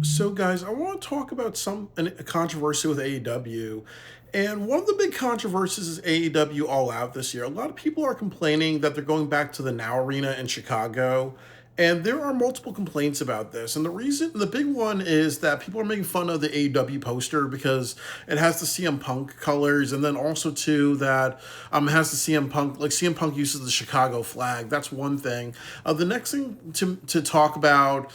So, guys, I want to talk about a controversy with AEW. And one of the big controversies is AEW All Out this year. A lot of people are complaining that they're going back to the Now Arena in Chicago. And there are multiple complaints about this. And the big one is that people are making fun of the AEW poster because it has the CM Punk colors. And then also, too, that it has the CM Punk uses the Chicago flag. That's one thing. The next thing to talk about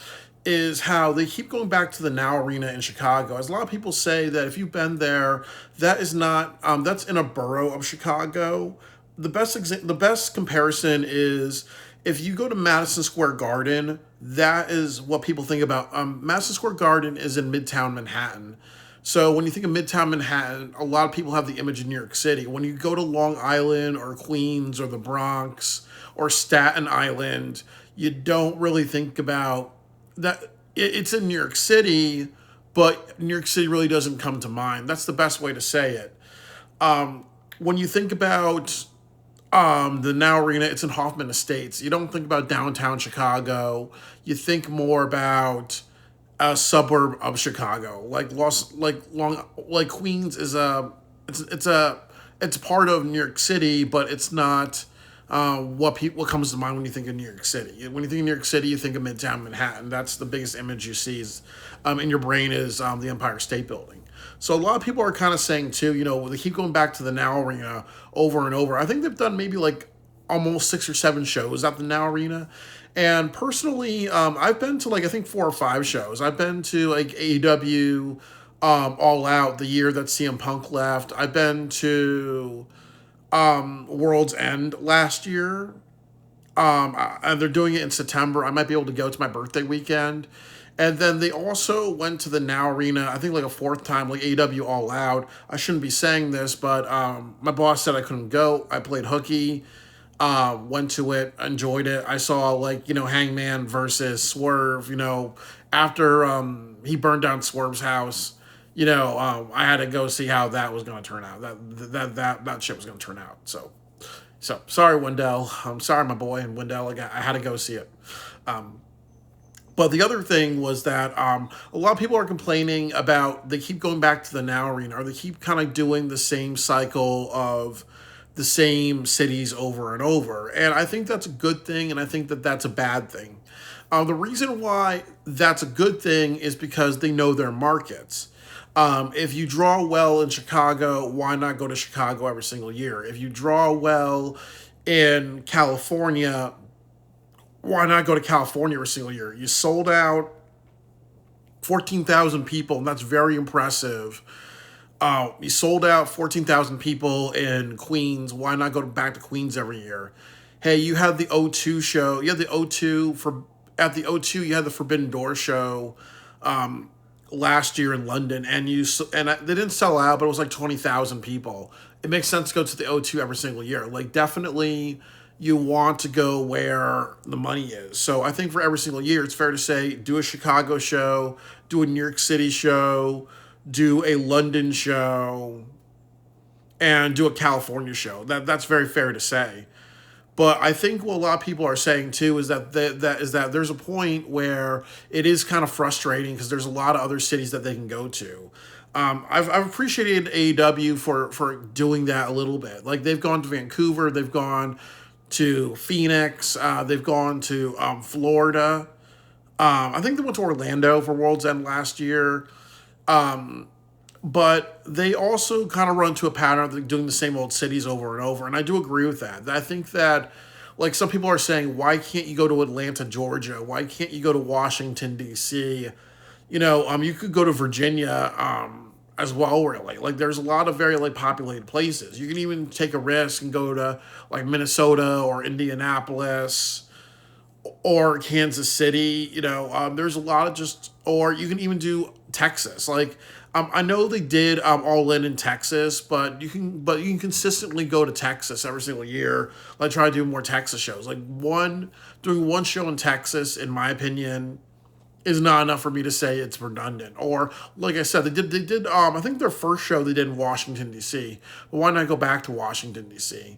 is how they keep going back to the Now Arena in Chicago. As a lot of people say that if you've been there, that is not that's in a borough of Chicago. The best comparison is if you go to Madison Square Garden. That is what people think about. Madison Square Garden is in Midtown Manhattan. So when you think of Midtown Manhattan, a lot of people have the image of New York City. When you go to Long Island or Queens or the Bronx or Staten Island, you don't really think about that. It's in New York City, but New York City really doesn't come to mind. That's the best way to say it. When you think about the Now Arena, it's in Hoffman Estates. You don't think about downtown Chicago. You think more about a suburb of Chicago, like Queens is it's part of New York City, but it's not what comes to mind when you think of New York City. When you think of New York City, you think of Midtown Manhattan. That's the biggest image you see in your brain is the Empire State Building. So a lot of people are kind of saying too, they keep going back to the Now Arena over and over. I think they've done maybe like almost 6 or 7 shows at the Now Arena. And personally, I've been to like I think 4 or 5 shows. I've been to like AEW All Out the year that CM Punk left. I've been to World's End last year. And they're doing it in September. I might be able to go to my birthday weekend. And then they also went to the Now Arena, I think like a fourth time, like AEW All Out. I shouldn't be saying this, but my boss said I couldn't go. I played hooky, went to it, enjoyed it. I saw Hangman versus Swerve. After he burned down Swerve's house, I had to go see how that was going to turn out. That shit was going to turn out. So sorry, Wendell. I'm sorry, my boy, and Wendell. I had to go see it. But the other thing was that a lot of people are complaining about they keep going back to the Now Arena, or they keep kind of doing the same cycle of the same cities over and over. And I think that's a good thing, and I think that that's a bad thing. The reason why that's a good thing is because they know their markets. If you draw well in Chicago, why not go to Chicago every single year? If you draw well in California, why not go to California every single year? You sold out 14,000 people, and that's very impressive. You sold out 14,000 people in Queens. Why not go back to Queens every year? Hey, you had the O2 show. You had the O2 for at the O2. You had the Forbidden Door show last year in London, and they didn't sell out, but it was like 20,000 people. It makes sense to go to the O2 every single year. Like definitely you want to go where the money is. So I think for every single year, it's fair to say do a Chicago show, do a New York City show, do a London show, and do a California show. That's very fair to say. But I think what a lot of people are saying too is that there's a point where it is kind of frustrating because there's a lot of other cities that they can go to. I've appreciated AEW for doing that a little bit. Like they've gone to Vancouver, they've gone to Phoenix, they've gone to Florida. I think they went to Orlando for World's End last year. But they also kind of run to a pattern of doing the same old cities over and over. And I do agree with that. I think that, like, some people are saying, why can't you go to Atlanta, Georgia? Why can't you go to Washington, D.C.? You could go to Virginia as well, really. Like, there's a lot of very, like, populated places. You can even take a risk and go to, like, Minnesota or Indianapolis or Kansas City. There's a lot of or you can even do Texas. Like, I know they did All In Texas, but you can consistently go to Texas every single year. Like try to do more Texas shows. Like doing one show in Texas, in my opinion, is not enough for me to say it's redundant. Or like I said, they did I think their first show they did in Washington D.C. But why not go back to Washington D.C.?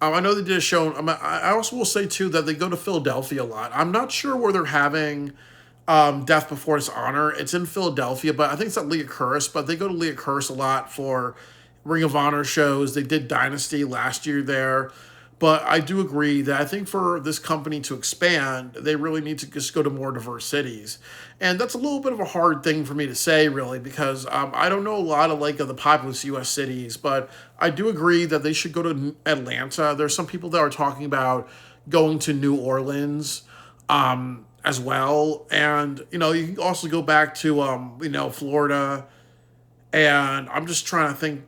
I know they did a show. I also will say too that they go to Philadelphia a lot. I'm not sure where they're having Death Before Dishonor. It's in Philadelphia, but I think it's at Leah Curtis. But they go to Leah Curtis a lot for Ring of Honor shows. They did Dynasty last year there. But I do agree that I think for this company to expand, they really need to just go to more diverse cities. And that's a little bit of a hard thing for me to say, really, because I don't know a lot of of the populous U.S. cities, but I do agree that they should go to Atlanta. There's some people that are talking about going to New Orleans as well, and you can also go back to Florida. And I'm just trying to think.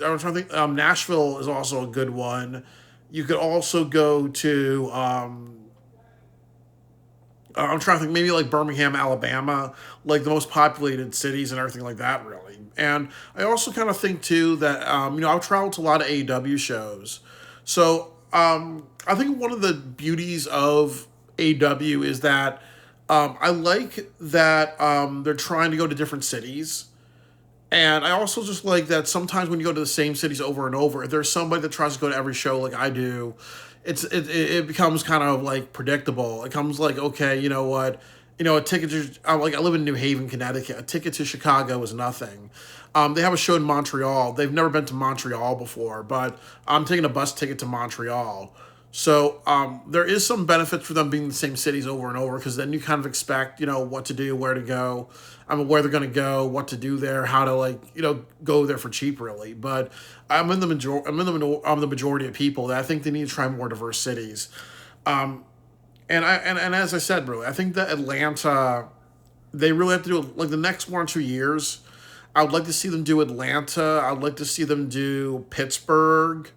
I'm trying to think. Nashville is also a good one. You could also go to. I'm trying to think. Maybe like Birmingham, Alabama, like the most populated cities and everything like that. Really. And I also kind of think too that I've traveled to a lot of AEW shows, so I think one of the beauties of AEW is that I like that they're trying to go to different cities. And I also just like that sometimes when you go to the same cities over and over, if there's somebody that tries to go to every show like I do, it becomes kind of like predictable. It comes like, okay, you know what, a ticket to I live in New Haven, Connecticut. A ticket to Chicago is nothing. They have a show in Montreal. They've never been to Montreal before, but I'm taking a bus ticket to Montreal. So there is some benefit for them being in the same cities over and over, because then you kind of expect, what to do, where to go, where they're going to go, what to do there, how to go there for cheap, really. But I'm the majority of people that I think they need to try more diverse cities. And as I said, really, I think that Atlanta, they really have to do like the next 1 or 2 years. I would like to see them do Atlanta. I'd like to see them do Pittsburgh.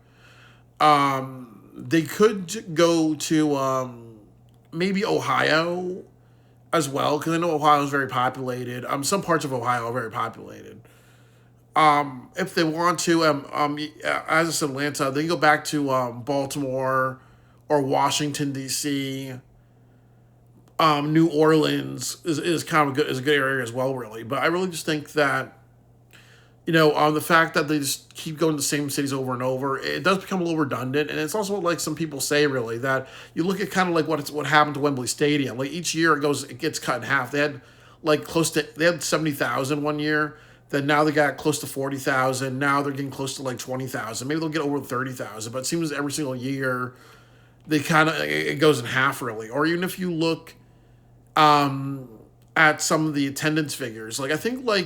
They could go to maybe Ohio as well, because I know Ohio is very populated. Some parts of Ohio are very populated. If they want to, as I said, Atlanta, they can go back to Baltimore or Washington D.C. New Orleans is kind of a good area as well, really. But I really just think that the fact that they just keep going to the same cities over and over, it does become a little redundant. And it's also like some people say, really, that you look at kind of like what happened to Wembley Stadium. Like each year it gets cut in half. They had they had 70,000 one year. Then now they got close to 40,000. Now they're getting close to like 20,000. Maybe they'll get over 30,000. But it seems every single year they kind of it goes in half, really. Or even if you look at some of the attendance figures. Like I think they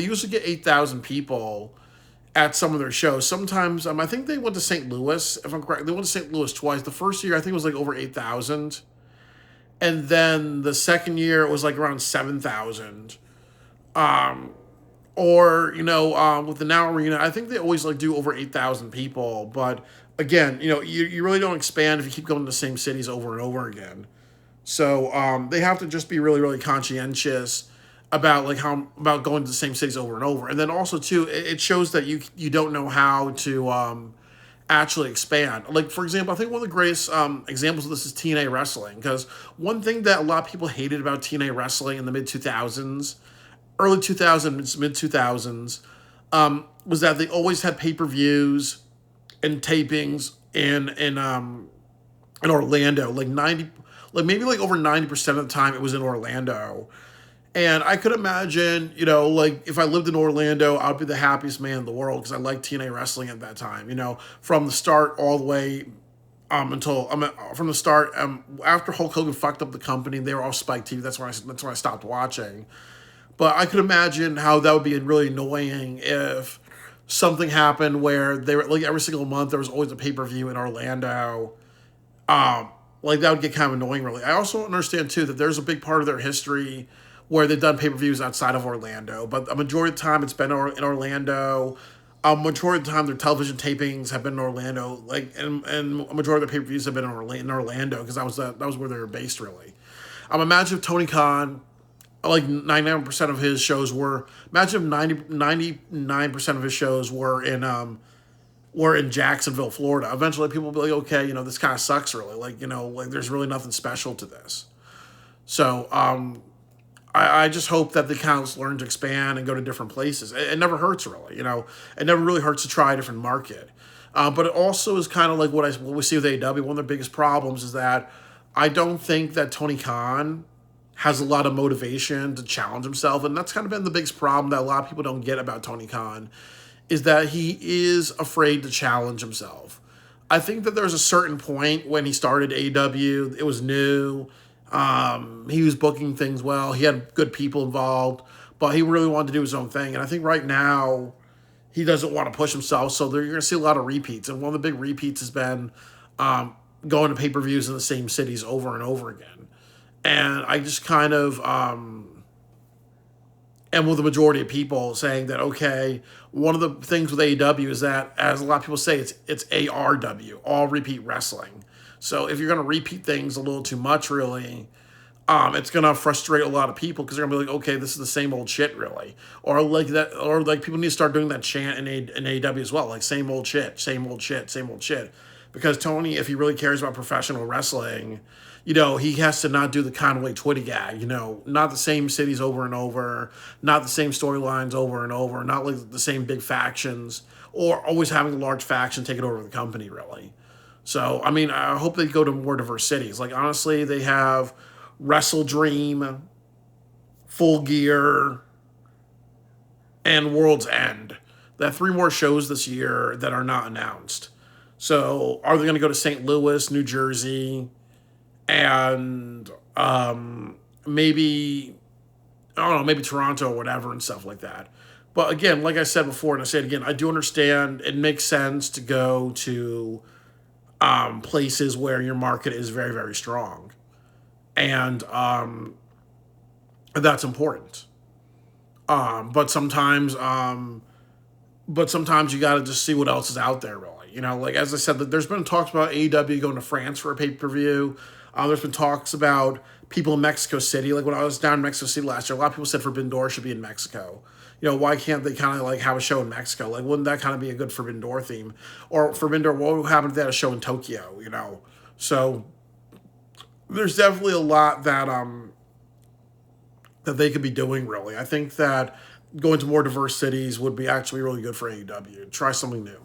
usually get 8,000 people at some of their shows. Sometimes I think they went to St. Louis, if I'm correct. They went to St. Louis twice. The first year I think it was like over 8,000. And then the second year it was like around 7,000. With the Now Arena, I think they always do over 8,000 people. But again, you really don't expand if you keep going to the same cities over and over again. So they have to just be really, really conscientious about about going to the same cities over and over. And then also too, it shows that you don't know how to actually expand. Like for example, I think one of the greatest examples of this is TNA wrestling, because one thing that a lot of people hated about TNA wrestling in the mid 2000s, early 2000s, mid 2000s, was that they always had pay-per-views and tapings in Orlando, maybe over 90% of the time it was in Orlando. And I could imagine, if I lived in Orlando, I'd be the happiest man in the world, because I liked TNA wrestling at that time, from the start all the way from the start. After Hulk Hogan fucked up the company, they were all Spike TV. That's when I stopped watching. But I could imagine how that would be really annoying if something happened where they were every single month there was always a pay-per-view in Orlando. That would get kind of annoying, really. I also understand, too, that there's a big part of their history where they've done pay-per-views outside of Orlando. But a majority of the time, it's been in Orlando. A majority of the time, their television tapings have been in Orlando. And a majority of the pay-per-views have been in Orlando, because that was where they were based, really. Imagine if Tony Khan, 99% of his shows were... Imagine if 99% of his shows were in Jacksonville, Florida. Eventually, people will be like, okay, this kind of sucks, really. There's really nothing special to this. So, I just hope that the accounts learn to expand and go to different places. It never hurts, really. It never really hurts to try a different market. But it also is kind of like what we see with AEW. One of their biggest problems is that I don't think that Tony Khan has a lot of motivation to challenge himself, and that's kind of been the biggest problem that a lot of people don't get about Tony Khan, is that he is afraid to challenge himself. I think that there's a certain point when he started AEW, it was new. He was booking things well. He had good people involved, but he really wanted to do his own thing. And I think right now he doesn't want to push himself, so you're going to see a lot of repeats. And one of the big repeats has been going to pay-per-views in the same cities over and over again. And I just kind of am with the majority of people saying that, okay, one of the things with AEW is that, as a lot of people say, it's ARW, all repeat wrestling. So if you're going to repeat things a little too much, really, it's going to frustrate a lot of people because they're going to be like, okay, this is the same old shit, really. Or like that, or like people need to start doing that chant in AEW as well, like same old shit, same old shit, same old shit. Because Tony, if he really cares about professional wrestling, he has to not do the Conway Twitty gag, not the same cities over and over, not the same storylines over and over, not like the same big factions, or always having a large faction taking over the company, really. So, I mean, I hope they go to more diverse cities. Like, honestly, they have Wrestle Dream, Full Gear, and World's End. They have 3 more shows this year that are not announced. So, are they going to go to St. Louis, New Jersey, and maybe, I don't know, maybe Toronto or whatever and stuff like that. But again, like I said before, and I say it again, I do understand it makes sense to go to places where your market is very, very strong. And that's important. But sometimes you got to just see what else is out there, really. Like as I said, there's been talks about AEW going to France for a pay-per-view. There's been talks about people in Mexico City. Like when I was down in Mexico City last year, a lot of people said Forbidden Door should be in Mexico. Why can't they kind of like have a show in Mexico? Like, wouldn't that kind of be a good Forbidden Door theme? Or Forbidden Door, what would happen if they had a show in Tokyo, So there's definitely a lot that they could be doing, really. I think that going to more diverse cities would be actually really good for AEW. Try something new.